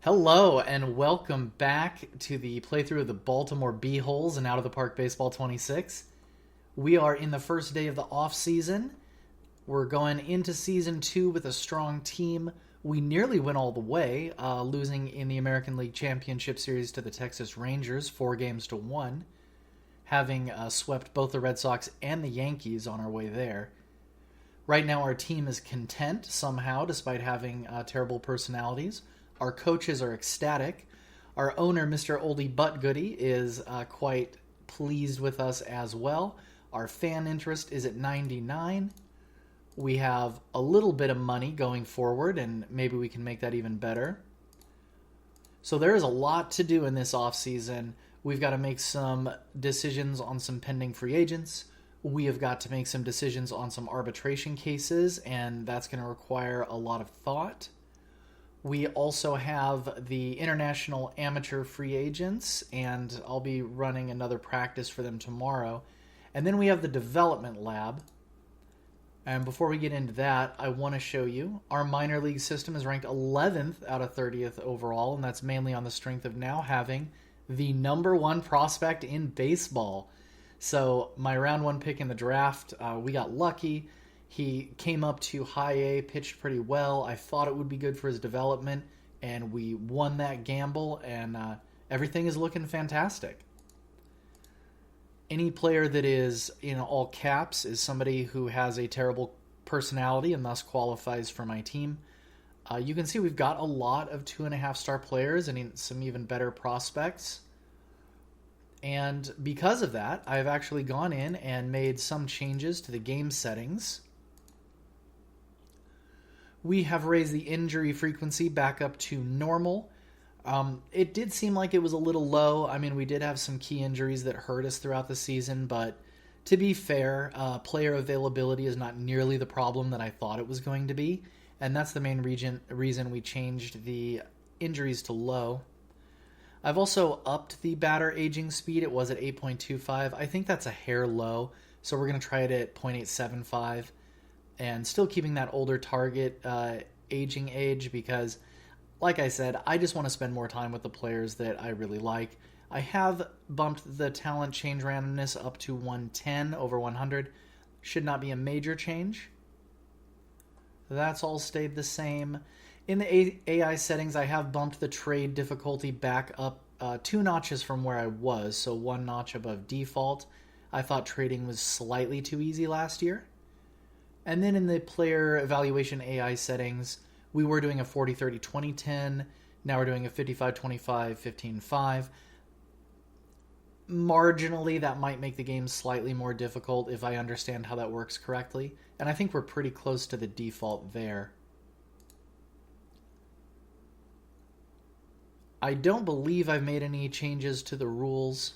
Hello and welcome back to the playthrough of the Baltimore Bee-Holes and Out of the Park Baseball 26. We are in the first day of the off season. We're going into season 2 with a strong team. We nearly went all the way, losing in the American League Championship Series to the Texas Rangers 4-1, having swept both the Red Sox and the Yankees on our way there. Right now our team is content somehow despite having terrible personalities. Our coaches are ecstatic. Our owner, Mr. Oldie Butt Goody, is quite pleased with us as well. Our fan interest is at 99. We have a little bit of money going forward, and maybe we can make that even better. So there is a lot to do in this offseason. We've got to make some decisions on some pending free agents. We have got to make some decisions on some arbitration cases, and that's going to require a lot of thought. We also have the international amateur free agents, and I'll be running another practice for them tomorrow. And then we have the development lab. And before we get into that, I want to show you our minor league system is ranked 11th out of 30th overall, and that's mainly on the strength of now having the number one prospect in baseball. So my round one pick in the draft, we got lucky. He came up to high A, pitched pretty well. I thought it would be good for his development, and we won that gamble, and everything is looking fantastic. Any player that is in all caps is somebody who has a terrible personality and thus qualifies for my team. You can see we've got a lot of 2.5-star players and some even better prospects. And because of that, I've actually gone in and made some changes to the game settings. We have raised the injury frequency back up to normal. It did seem like it was a little low. I mean, we did have some key injuries that hurt us throughout the season, but to be fair, player availability is not nearly the problem that I thought it was going to be, and that's the main reason we changed the injuries to low. I've also upped the batter aging speed. It was at 8.25. I think that's a hair low, so we're going to try it at 0.875. And still keeping that older target aging age because, like I said, I just want to spend more time with the players that I really like. I have bumped the talent change randomness up to 110 over 100. Should not be a major change. That's all stayed the same. In the AI settings, I have bumped the trade difficulty back up 2 notches from where I was, so 1 notch above default. I thought trading was slightly too easy last year. And then in the player evaluation AI settings, we were doing a 40-30-20-10. Now we're doing a 55-25, 15-5. Marginally, that might make the game slightly more difficult if I understand how that works correctly. And I think we're pretty close to the default there. I don't believe I've made any changes to the rules.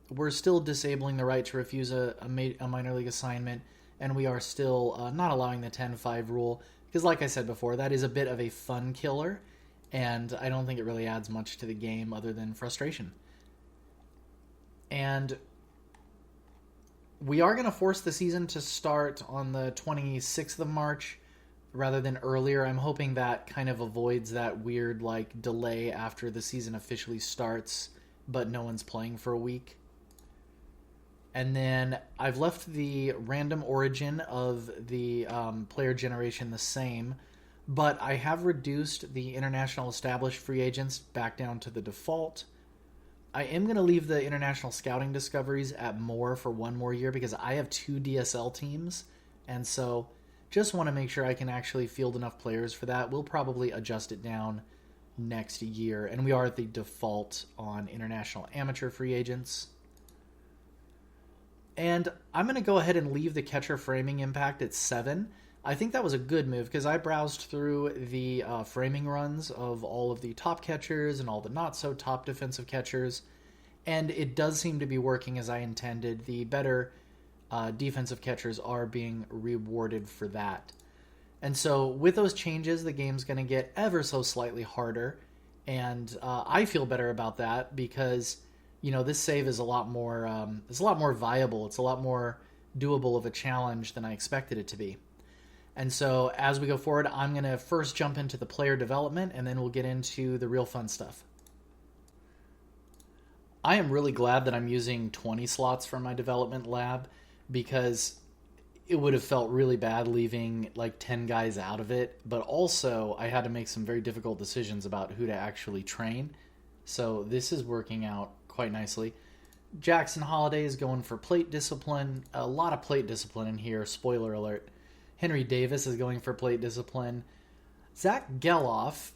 We're still disabling the right to refuse a minor league assignment. And we are still not allowing the 10-5 rule, because like I said before, that is a bit of a fun killer, and I don't think it really adds much to the game other than frustration. And we are going to force the season to start on the 26th of March rather than earlier. I'm hoping that kind of avoids that weird delay after the season officially starts, but no one's playing for a week. And then I've left the random origin of the player generation the same, but I have reduced the international established free agents back down to the default. I am going to leave the international scouting discoveries at more for 1 more year because I have 2 DSL teams, and so just want to make sure I can actually field enough players for that. We'll probably adjust it down next year, and we are at the default on international amateur free agents. And I'm going to go ahead and leave the catcher framing impact at 7. I think that was a good move because I browsed through the framing runs of all of the top catchers and all the not-so-top defensive catchers, and it does seem to be working as I intended. The better defensive catchers are being rewarded for that. And so with those changes, the game's going to get ever so slightly harder, and I feel better about that because this save is a lot more viable. It's a lot more doable of a challenge than I expected it to be. And so as we go forward, I'm going to first jump into the player development, and then we'll get into the real fun stuff. I am really glad that I'm using 20 slots for my development lab, because it would have felt really bad leaving like 10 guys out of it. But also, I had to make some very difficult decisions about who to actually train. So this is working out quite nicely. Jackson Holiday is going for plate discipline. A lot of plate discipline in here, spoiler alert. Henry Davis is going for plate discipline. Zach Geloff,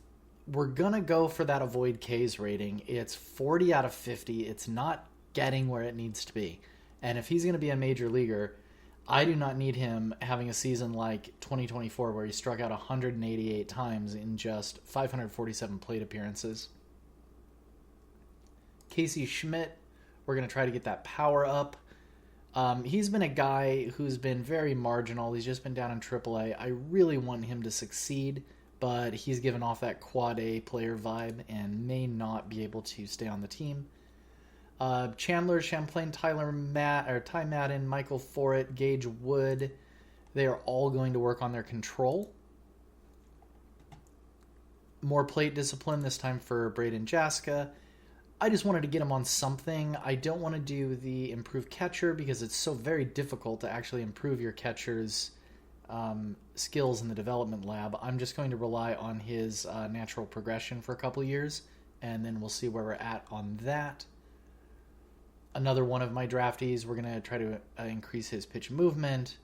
we're going to go for that avoid Ks rating. It's 40 out of 50. It's not getting where it needs to be. And if he's going to be a major leaguer, I do not need him having a season like 2024 where he struck out 188 times in just 547 plate appearances. Casey Schmidt, we're going to try to get that power up. He's been a guy who's been very marginal. He's just been down in AAA. I really want him to succeed, but he's given off that quad A player vibe and may not be able to stay on the team. Chandler, Champlain, Ty Madden, Michael Forrett, Gage Wood, they are all going to work on their control. More plate discipline, this time for Braden Jaska. I just wanted to get him on something. I don't want to do the improved catcher because it's so very difficult to actually improve your catcher's skills in the development lab. I'm just going to rely on his natural progression for a couple of years, and then we'll see where we're at on that. Another one of my draftees, we're going to try to increase his pitch movement.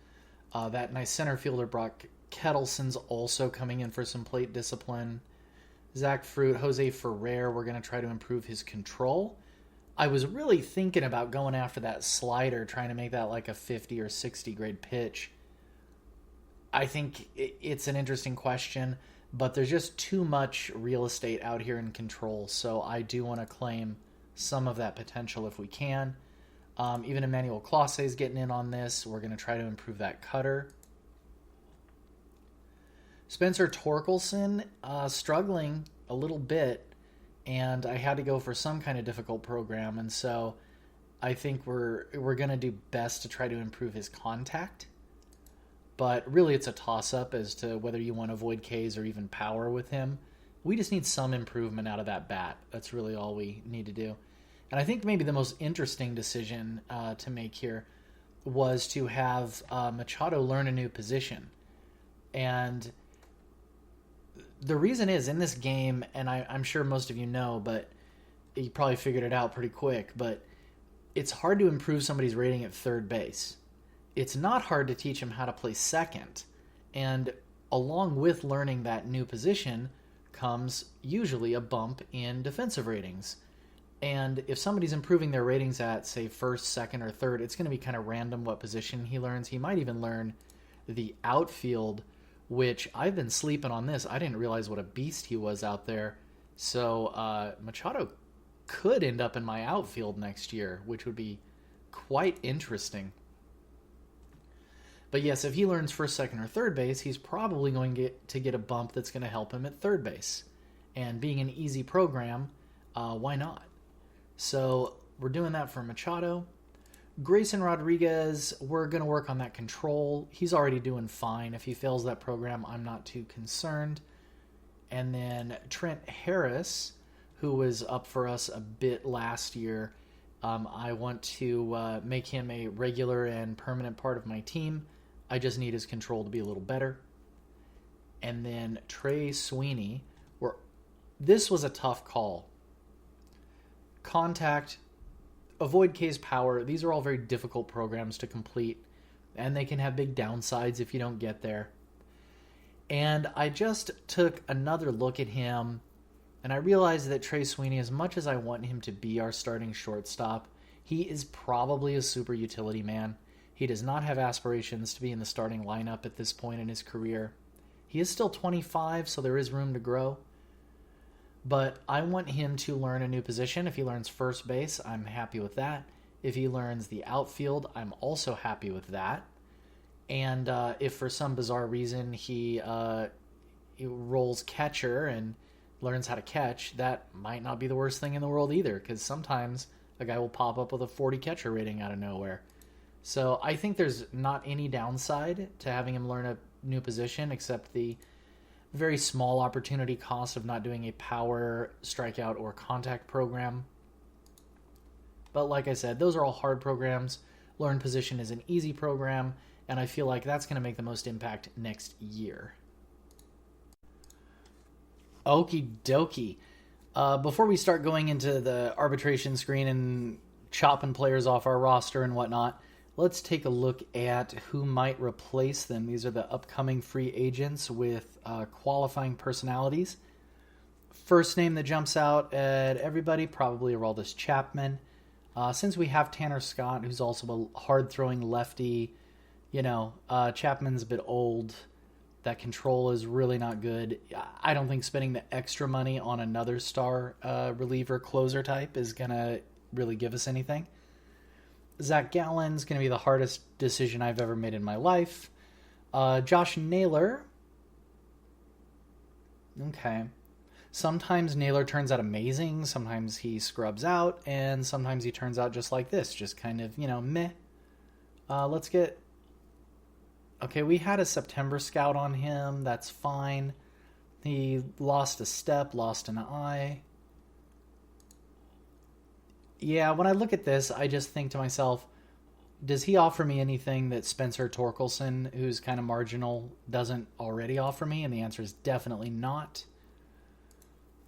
That nice center fielder, Brock Kettleson's also coming in for some plate discipline. Zach Fruit, Jose Ferrer, we're going to try to improve his control. I was really thinking about going after that slider, trying to make that like a 50 or 60 grade pitch. I think it's an interesting question, but there's just too much real estate out here in control, so I do want to claim some of that potential if we can. Even Emmanuel Clase is getting in on this. We're going to try to improve that cutter. Spencer Torkelson, struggling a little bit, and I had to go for some kind of difficult program, and so I think we're going to do best to try to improve his contact. But really it's a toss-up as to whether you want to avoid Ks or even power with him. We just need some improvement out of that bat. That's really all we need to do. And I think maybe the most interesting decision to make here was to have Machado learn a new position. And the reason is, in this game, and I'm sure most of you know, but you probably figured it out pretty quick, but it's hard to improve somebody's rating at third base. It's not hard to teach him how to play second. And along with learning that new position comes usually a bump in defensive ratings. And if somebody's improving their ratings at, say, first, second, or third, it's going to be kind of random what position he learns. He might even learn the outfield, which I've been sleeping on this. I didn't realize what a beast he was out there. So Machado could end up in my outfield next year, which would be quite interesting. But yes, if he learns first, second, or third base, he's probably going to get a bump that's going to help him at third base. And being an easy program, why not? So we're doing that for Machado. Grayson Rodriguez, we're going to work on that control. He's already doing fine. If he fails that program, I'm not too concerned. And then Trent Harris, who was up for us a bit last year, I want to make him a regular and permanent part of my team. I just need his control to be a little better. And then Trey Sweeney, this was a tough call. Contact, avoid K's power. These are all very difficult programs to complete, and they can have big downsides if you don't get there. And I just took another look at him, and I realized that Trey Sweeney, as much as I want him to be our starting shortstop, he is probably a super utility man. He does not have aspirations to be in the starting lineup at this point in his career. He is still 25, so there is room to grow. But I want him to learn a new position. If he learns first base, I'm happy with that. If he learns the outfield, I'm also happy with that. And if for some bizarre reason he rolls catcher and learns how to catch, that might not be the worst thing in the world either, because sometimes a guy will pop up with a 40 catcher rating out of nowhere. So I think there's not any downside to having him learn new position, except the very small opportunity cost of not doing a power, strikeout, or contact program. But like I said, those are all hard programs. Learn position is an easy program, and I feel like that's going to make the most impact next year. Okie dokie. Before we start going into the arbitration screen and chopping players off our roster and whatnot, let's take a look at who might replace them. These are the upcoming free agents with qualifying personalities. First name that jumps out at everybody, probably Aroldis Chapman. Since we have Tanner Scott, who's also a hard-throwing lefty, Chapman's a bit old. That control is really not good. I don't think spending the extra money on another star reliever closer type is going to really give us anything. Zach Gallen's going to be the hardest decision I've ever made in my life. Josh Naylor. Okay. Sometimes Naylor turns out amazing. Sometimes he scrubs out. And sometimes he turns out just like this. Just kind of, meh. Let's get... Okay, we had a September scout on him. That's fine. He lost a step, lost an eye. Yeah, when I look at this, I just think to myself, does he offer me anything that Spencer Torkelson, who's kind of marginal, doesn't already offer me? And the answer is definitely not.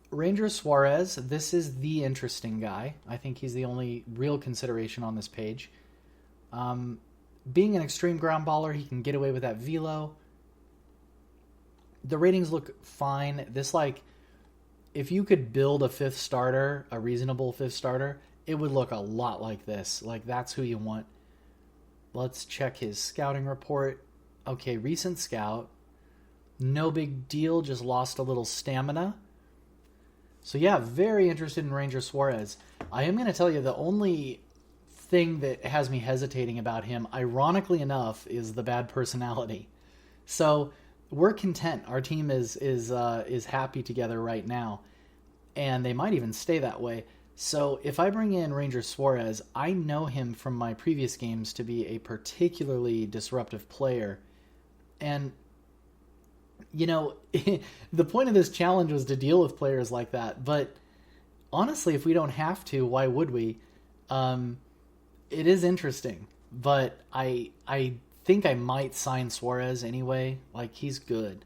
Ranger Suarez, this is the interesting guy. I think he's the only real consideration on this page. Being an extreme ground baller, he can get away with that velo. The ratings look fine. This, if you could build a fifth starter, a reasonable fifth starter, it would look a lot like this. That's who you want. Let's check his scouting report. Okay, recent scout. No big deal, just lost a little stamina. So yeah, very interested in Ranger Suarez. I am going to tell you the only thing that has me hesitating about him, ironically enough, is the bad personality. So we're content. Our team is happy together right now, and they might even stay that way. So if I bring in Ranger Suarez, I know him from my previous games to be a particularly disruptive player. And, the point of this challenge was to deal with players like that. But honestly, if we don't have to, why would we? It is interesting. But I think I might sign Suarez anyway. He's good.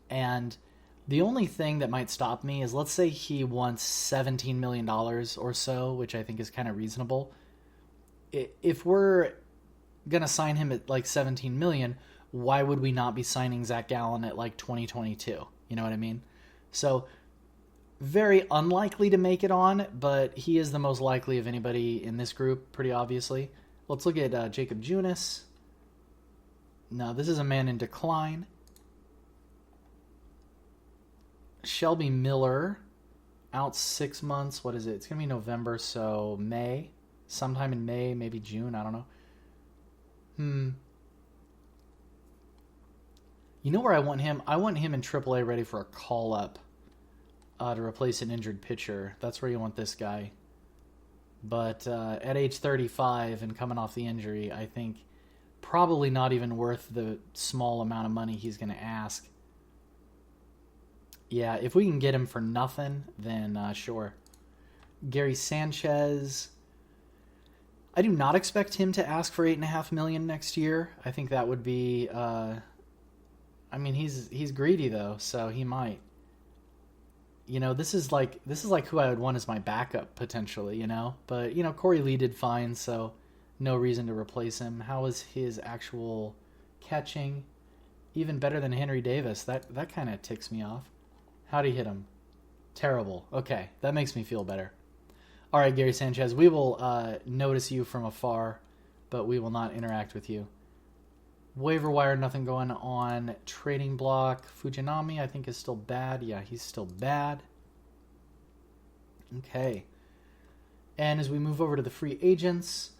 And the only thing that might stop me is, let's say he wants $17 million or so, which I think is kind of reasonable. If we're going to sign him at $17 million, why would we not be signing Zach Gallen at 2022? You know what I mean? So very unlikely to make it on, but he is the most likely of anybody in this group, pretty obviously. Let's look at Jacob Junis. No, this is a man in decline. Shelby Miller, out 6 months. What is it? It's going to be November, so May. Sometime in May, maybe June. I don't know. You know where I want him? I want him in AAA ready for a call-up to replace an injured pitcher. That's where you want this guy. But at age 35 and coming off the injury, I think probably not even worth the small amount of money he's going to ask. Yeah, if we can get him for nothing, then sure. Gary Sanchez. I do not expect him to ask for $8.5 million next year. I think that would be. He's greedy though, so he might. This is like who I would want as my backup potentially. But Corey Lee did fine, so no reason to replace him. How was his actual catching? Even better than Henry Davis. That kind of ticks me off. How'd he hit him? Terrible. Okay, that makes me feel better. All right, Gary Sanchez, we will notice you from afar, but we will not interact with you. Waiver wire, nothing going on. Trading block, Fujinami, I think is still bad. Yeah, he's still bad. Okay. And as we move over to the free agents,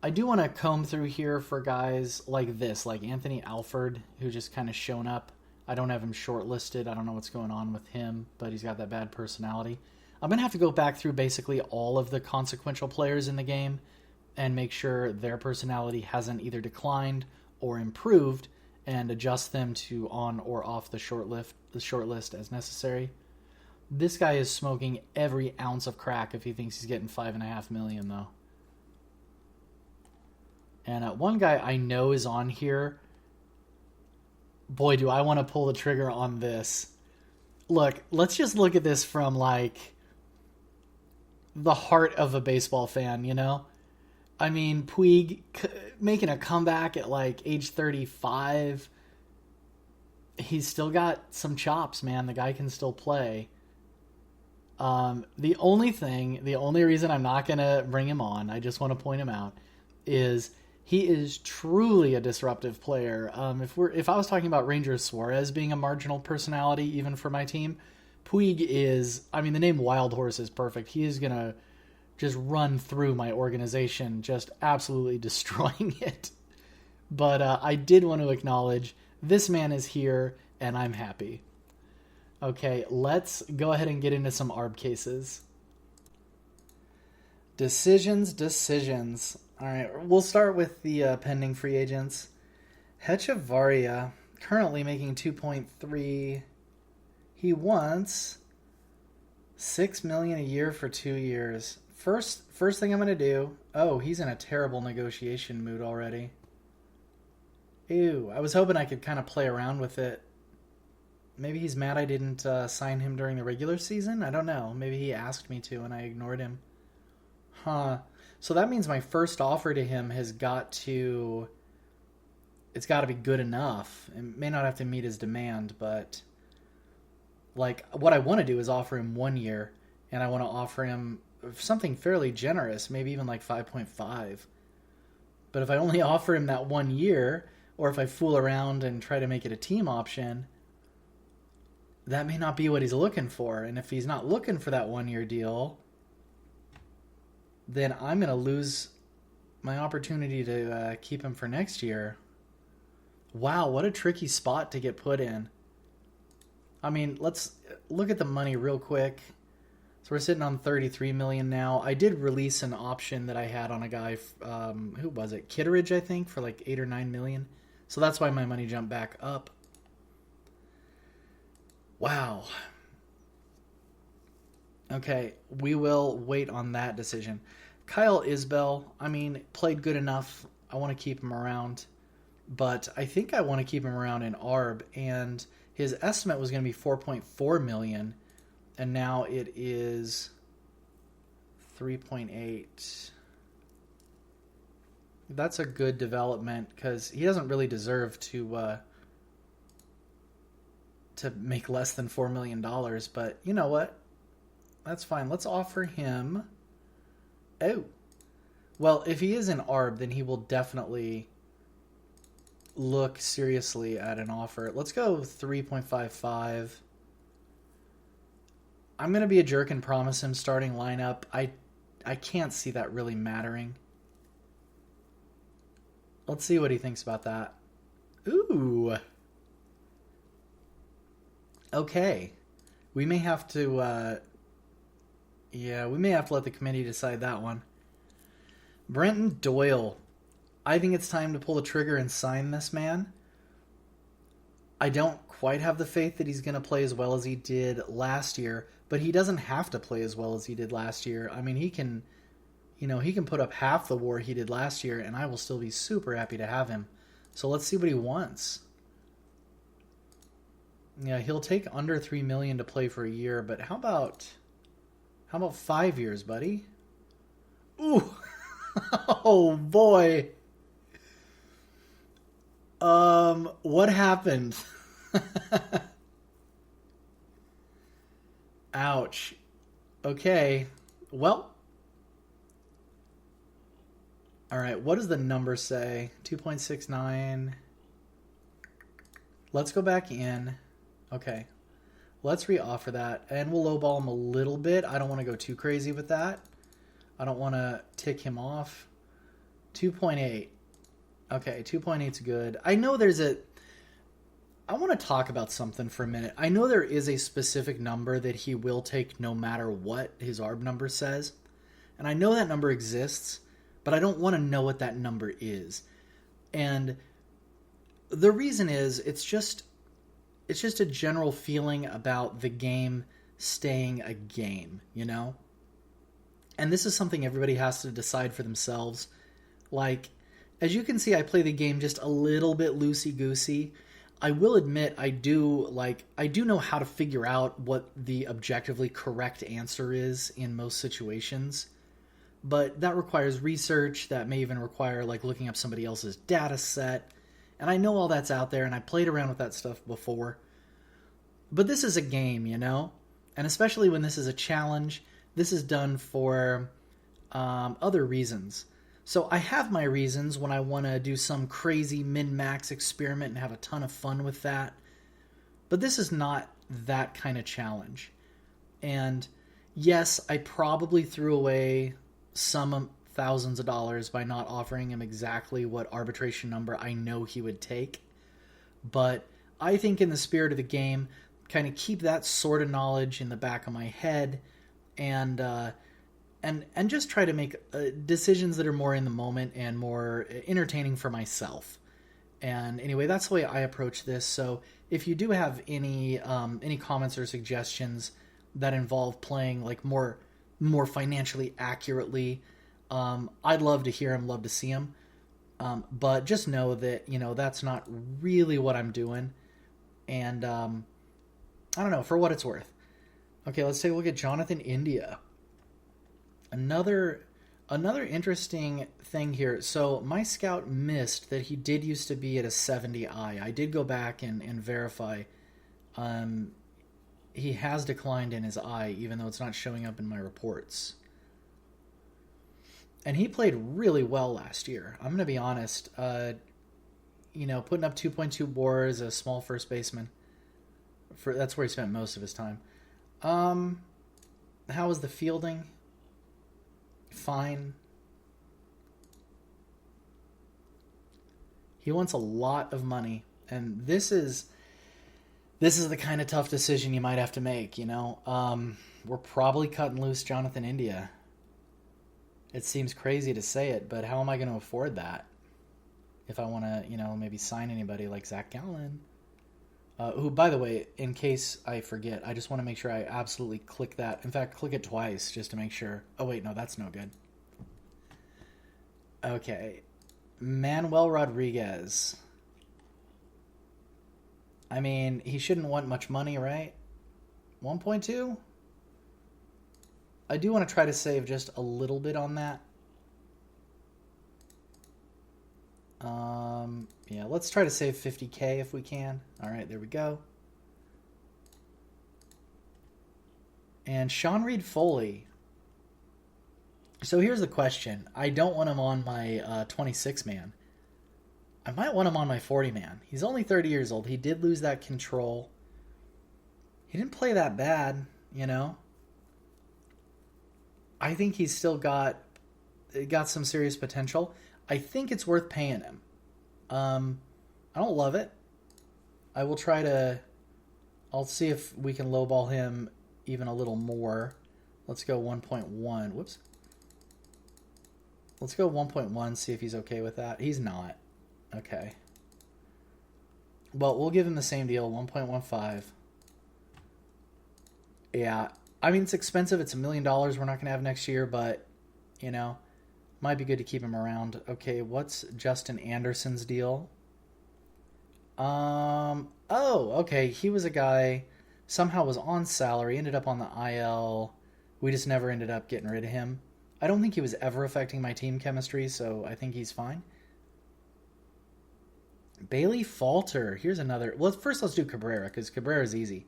I do want to comb through here for guys like this, like Anthony Alford, who just kind of shown up. I don't have him shortlisted. I don't know what's going on with him, but he's got that bad personality. I'm going to have to go back through basically all of the consequential players in the game and make sure their personality hasn't either declined or improved, and adjust them to on or off the short list as necessary. This guy is smoking every ounce of crack if he thinks he's getting $5.5 million, though. And one guy I know is on here. Boy, do I want to pull the trigger on this. Look, let's just look at this from, like, the heart of a baseball fan, you know? I mean, Puig making a comeback at, like, age 35. He's still got some chops, man. The guy can still play. The only reason I'm not going to bring him on, I just want to point him out, is he is truly a disruptive player. If I was talking about Ranger Suarez being a marginal personality, even for my team, Puig is, I mean, the name Wild Horse is perfect. He is going to just run through my organization, just absolutely destroying it. But I did want to acknowledge this man is here, and I'm happy. Okay, let's go ahead and get into some ARB cases. Decisions. All right, we'll start with the pending free agents. Hechavarria, currently making 2.3. He wants $6 million a year for 2 years. First thing I'm going to do... Oh, he's in a terrible negotiation mood already. Ew, I was hoping I could kind of play around with it. Maybe he's mad I didn't sign him during the regular season? I don't know. Maybe he asked me to and I ignored him. Huh. So that means my first offer to him has got to... It's got to be good enough. It may not have to meet his demand, but... Like, what I want to do is offer him 1 year, and I want to offer him something fairly generous, maybe even like 5.5. But if I only offer him that 1 year, or if I fool around and try to make it a team option, that may not be what he's looking for. And if he's not looking for that 1 year deal, then I'm going to lose my opportunity to keep him for next year. Wow, what a tricky spot to get put in. I mean, let's look at the money real quick. So we're sitting on $33 million now. I did release an option that I had on a guy, who was it? Kitteridge, I think, for like $8 or $9 million. So that's why my money jumped back up. Wow. Okay, we will wait on that decision. Kyle Isbell, I mean, played good enough. I want to keep him around. But I think I want to keep him around in ARB. And his estimate was going to be $4.4 million. And now it is 3.8. That's a good development because he doesn't really deserve to make less than $4 million. But you know what? That's fine. Let's offer him... Oh. Well, if he is in ARB, then he will definitely look seriously at an offer. Let's go 3.55. I'm going to be a jerk and promise him starting lineup. I can't see that really mattering. Let's see what he thinks about that. Ooh. Okay. We may have to... we may have to let the committee decide that one. Brenton Doyle. I think it's time to pull the trigger and sign this man. I don't quite have the faith that he's going to play as well as he did last year, but he doesn't have to play as well as he did last year. I mean, he can put up half the WAR he did last year, and I will still be super happy to have him. So let's see what he wants. Yeah, he'll take under $3 million to play for a year, but how about 5 years, buddy? Ooh. Oh boy. What happened? Ouch. Okay. Well. All right, what does the number say? 2.69. Let's go back in. Okay. Let's re-offer that, and we'll lowball him a little bit. I don't want to go too crazy with that. I don't want to tick him off. 2.8. Okay, 2.8 is good. I know I want to talk about something for a minute. I know there is a specific number that he will take no matter what his ARB number says. And I know that number exists, but I don't want to know what that number is. And The reason is it's just a general feeling about the game staying a game, you know? And this is something everybody has to decide for themselves. Like, as you can see, I play the game just a little bit loosey-goosey. I will admit I do know how to figure out what the objectively correct answer is in most situations. But that requires research, that may even require like looking up somebody else's data set. And I know all that's out there, and I played around with that stuff before. But this is a game, you know? And especially when this is a challenge, this is done for other reasons. So I have my reasons when I want to do some crazy min-max experiment and have a ton of fun with that. But this is not that kind of challenge. And yes, I probably threw away some thousands of dollars by not offering him exactly what arbitration number I know he would take. But I think in the spirit of the game, kind of keep that sort of knowledge in the back of my head and just try to make decisions that are more in the moment and more entertaining for myself. And anyway, that's the way I approach this. So if you do have any comments or suggestions that involve playing like more financially accurately, I'd love to hear them, love to see them. But just know that, you know, that's not really what I'm doing. And I don't know, for what it's worth. Okay, let's take a look at Jonathan India. Another interesting thing here. So my scout missed that he did used to be at a 70i. I did go back and verify. He has declined in his eye, even though it's not showing up in my reports. And he played really well last year. I'm going to be honest. You know, putting up 2.2 WAR as a small first baseman. That's where he spent most of his time. How was the fielding? Fine. He wants a lot of money, and this is the kind of tough decision you might have to make, you know. We're probably cutting loose Jonathan India. It seems crazy to say it, but how am I going to afford that? If I want to, you know, maybe sign anybody like Zach Gallen. Who, by the way, in case I forget, I just want to make sure I absolutely click that. In fact, click it twice just to make sure. Oh, wait, no, that's no good. Okay. Manuel Rodriguez. I mean, he shouldn't want much money, right? 1.2? I do want to try to save just a little bit on that. Yeah, let's try to save 50K if we can. All right, there we go. And Sean Reed Foley. So here's the question. I don't want him on my 26-man. I might want him on my 40-man. He's only 30 years old. He did lose that control. He didn't play that bad, you know. I think he's still got some serious potential. I think it's worth paying him. I don't love it. I will try to... I'll see if we can lowball him even a little more. Let's go 1.1. Whoops. Let's go 1.1, see if he's okay with that. He's not. Okay. Well, we'll give him the same deal, 1.15. Yeah. I mean, it's expensive. It's $1 million we're not going to have next year, but, you know... Might be good to keep him around. Okay, what's Justin Anderson's deal? Oh, okay. He was a guy, somehow was on salary, ended up on the IL. We just never ended up getting rid of him. I don't think he was ever affecting my team chemistry, so I think he's fine. Bailey Falter. Here's another. Well, first let's do Cabrera, because Cabrera's easy.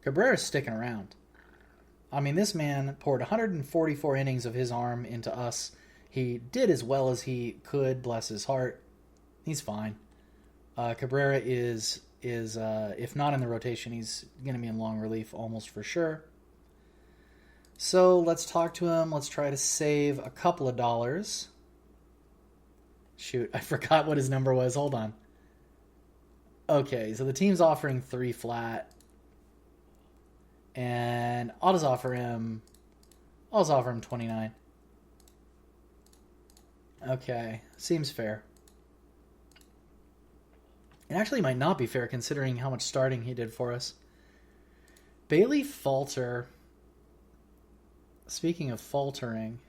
Cabrera's sticking around. I mean, this man poured 144 innings of his arm into us. He did as well as he could, bless his heart. He's fine. Cabrera is if not in the rotation, he's going to be in long relief almost for sure. So let's talk to him. Let's try to save a couple of dollars. Shoot, I forgot what his number was. Hold on. Okay, so the team's offering 3 flat. And I'll just offer him 29. Okay, seems fair. It actually might not be fair considering how much starting he did for us. Bailey Falter. Speaking of faltering,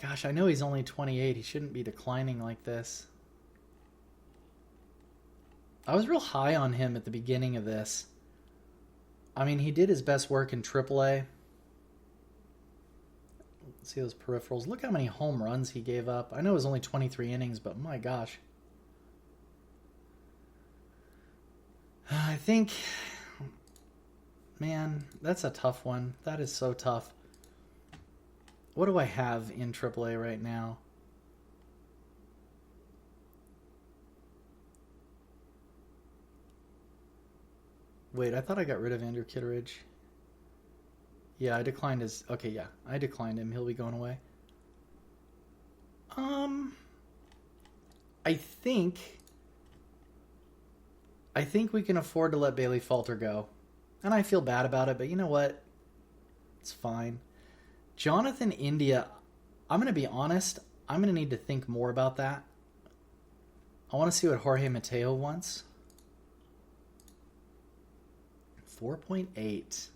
gosh, I know he's only 28. He shouldn't be declining like this. I was real high on him at the beginning of this. I mean, he did his best work in AAA. Let's see those peripherals. Look how many home runs he gave up. I know it was only 23 innings, but my gosh. I think, man, that's a tough one. That is so tough. What do I have in AAA right now? Wait, I thought I got rid of Andrew Kitteridge. Yeah, I declined his... Okay, yeah, I declined him. He'll be going away. I think we can afford to let Bailey Falter go. And I feel bad about it, but you know what? It's fine. Jonathan India, I'm going to be honest, I'm going to need to think more about that. I want to see what Jorge Mateo wants. 4.8.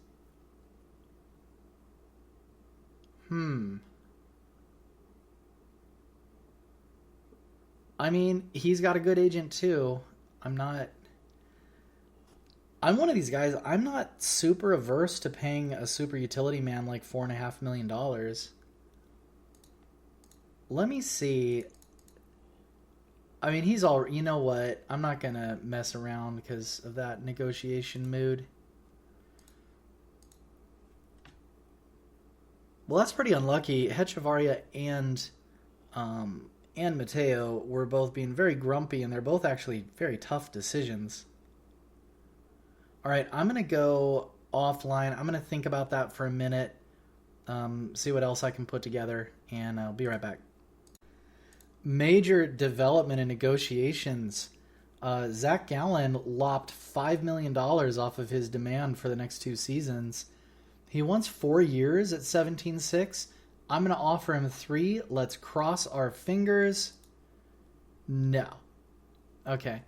I mean, he's got a good agent too. I'm one of these guys, I'm not super averse to paying a super utility man like $4.5 million. Let me see. I mean, he's all... You know what? I'm not going to mess around because of that negotiation mood. Well, that's pretty unlucky. Hechavarria and Mateo were both being very grumpy, and they're both actually very tough decisions. All right, I'm going to go offline. I'm going to think about that for a minute, see what else I can put together, and I'll be right back. Major development in negotiations. Zach Gallen lopped $5 million off of his demand for the next 2 seasons. He wants 4 years at 17.6. I'm going to offer him 3. Let's cross our fingers. No. Okay.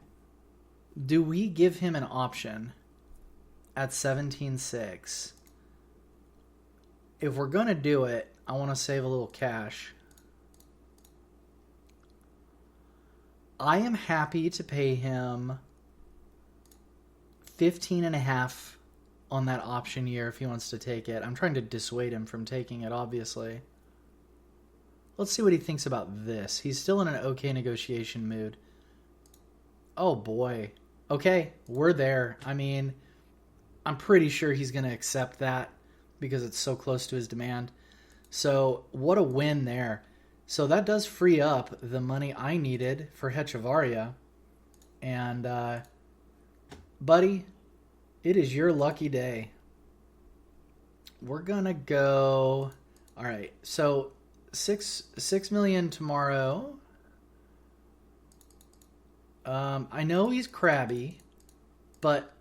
Do we give him an option at 17.6? If we're going to do it, I want to save a little cash. I am happy to pay him 15.5 on that option year if he wants to take it. I'm trying to dissuade him from taking it, obviously. Let's see what he thinks about this. He's still in an okay negotiation mood. Oh boy. Okay, we're there. I mean, I'm pretty sure he's going to accept that because it's so close to his demand. So, what a win there. So that does free up the money I needed for Hechavarria. And, buddy, it is your lucky day. We're going to go... All right, so $6 million tomorrow. I know he's crabby, but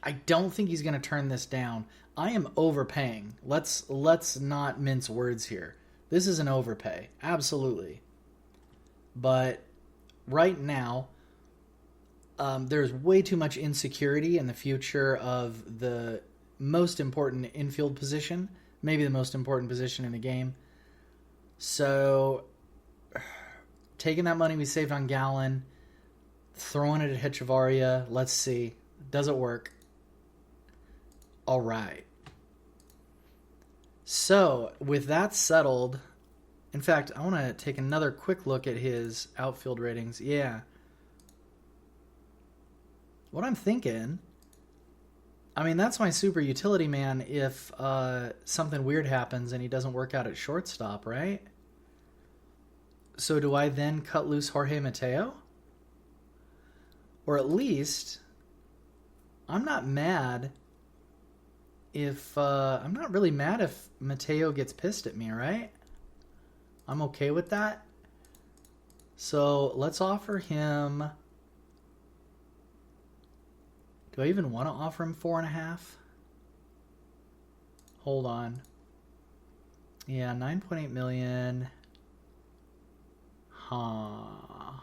I don't think he's going to turn this down. I am overpaying. Let's not mince words here. This is an overpay, absolutely. But right now, there's way too much insecurity in the future of the most important infield position, maybe the most important position in the game. So, taking that money we saved on Gallen, throwing it at Hechavarria, let's see. Does it work? All right. So, with that settled, in fact, I want to take another quick look at his outfield ratings. Yeah. What I'm thinking, I mean, that's my super utility man if something weird happens and he doesn't work out at shortstop, right? So do I then cut loose Jorge Mateo? Or at least, I'm not mad if I'm not really mad if Mateo gets pissed at me, right? I'm okay with that. So let's offer him... Do I even want to offer him 4.5? Hold on. Yeah, 9.8 million. Huh.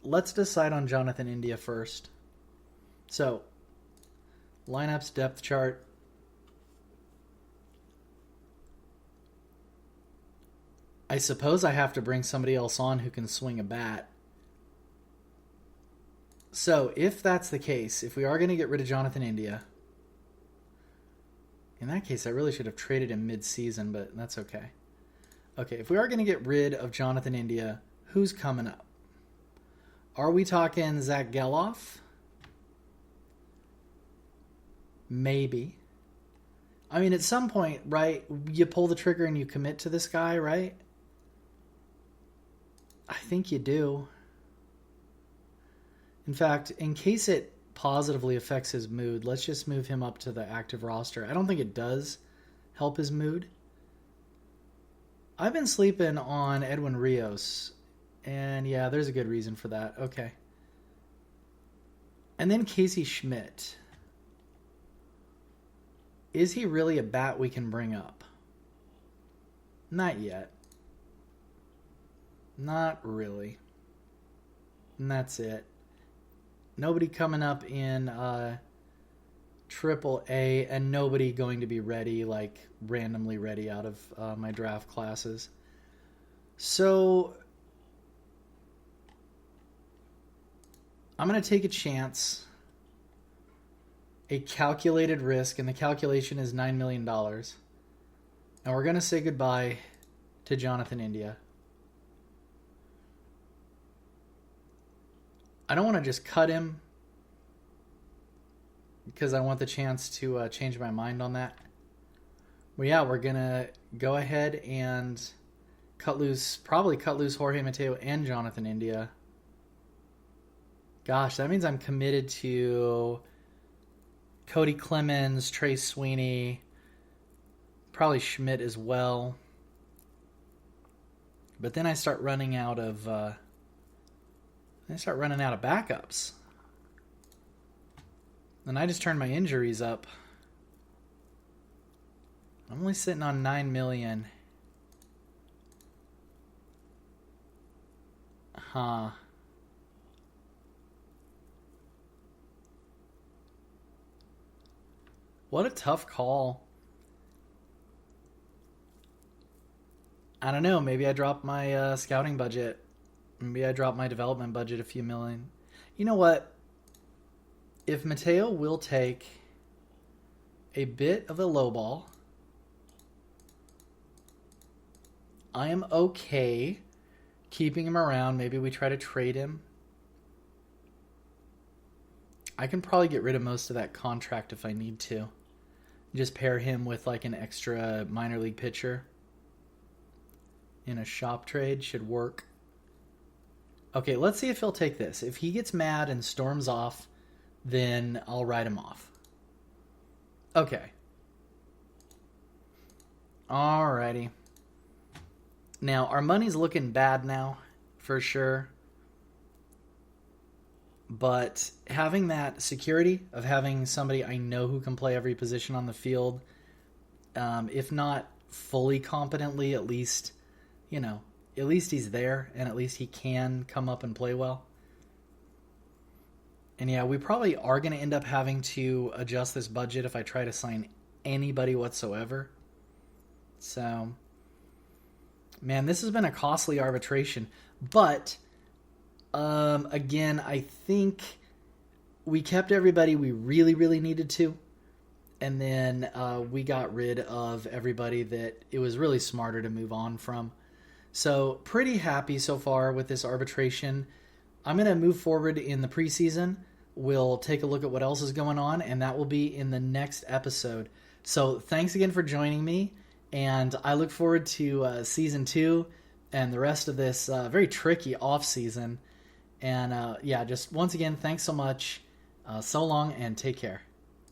let's decide on Jonathan India first. So, lineups, depth chart. I suppose I have to bring somebody else on who can swing a bat. So, if that's the case, if we are going to get rid of Jonathan India, in that case, I really should have traded him mid-season, but that's okay. Okay, if we are going to get rid of Jonathan India, who's coming up? Are we talking Zach Geloff? Maybe. I mean, at some point, right, you pull the trigger and you commit to this guy, right? I think you do. In fact, in case it positively affects his mood, let's just move him up to the active roster. I don't think it does help his mood. I've been sleeping on Edwin Rios, and yeah, there's a good reason for that. Okay. And then Casey Schmidt. Is he really a bat we can bring up? Not yet. Not really. And that's it. Nobody coming up in Triple A, and nobody going to be ready, like randomly ready out of my draft classes. So I'm going to take a chance, a calculated risk, and the calculation is $9 million. And we're going to say goodbye to Jonathan India. I don't want to just cut him because I want the chance to change my mind on that. Well, yeah, we're going to go ahead and probably cut loose Jorge Mateo and Jonathan India. Gosh, that means I'm committed to Cody Clemens, Trey Sweeney, probably Schmidt as well. But then I start running out of backups. And I just turned my injuries up. I'm only sitting on $9 million. Huh. What a tough call. I don't know. Maybe I dropped my scouting budget. Maybe I dropped my development budget a few million. You know what? If Mateo will take a bit of a low ball, I am okay keeping him around. Maybe we try to trade him. I can probably get rid of most of that contract if I need to. Just pair him with like an extra minor league pitcher in a shop trade should work. Okay, let's see if he'll take this. If he gets mad and storms off, then I'll write him off. Okay. Alrighty. Now, our money's looking bad now, for sure. But having that security of having somebody I know who can play every position on the field, if not fully competently, at least, at least he's there, and at least he can come up and play well. And yeah, we probably are going to end up having to adjust this budget if I try to sign anybody whatsoever. So, man, this has been a costly arbitration. But, again, I think we kept everybody we really, really needed to. And then we got rid of everybody that it was really smarter to move on from. So, pretty happy so far with this arbitration. I'm going to move forward in the preseason. We'll take a look at what else is going on, and that will be in the next episode. So, thanks again for joining me, and I look forward to Season 2 and the rest of this very tricky off-season. And, just once again, thanks so much. So long, and take care.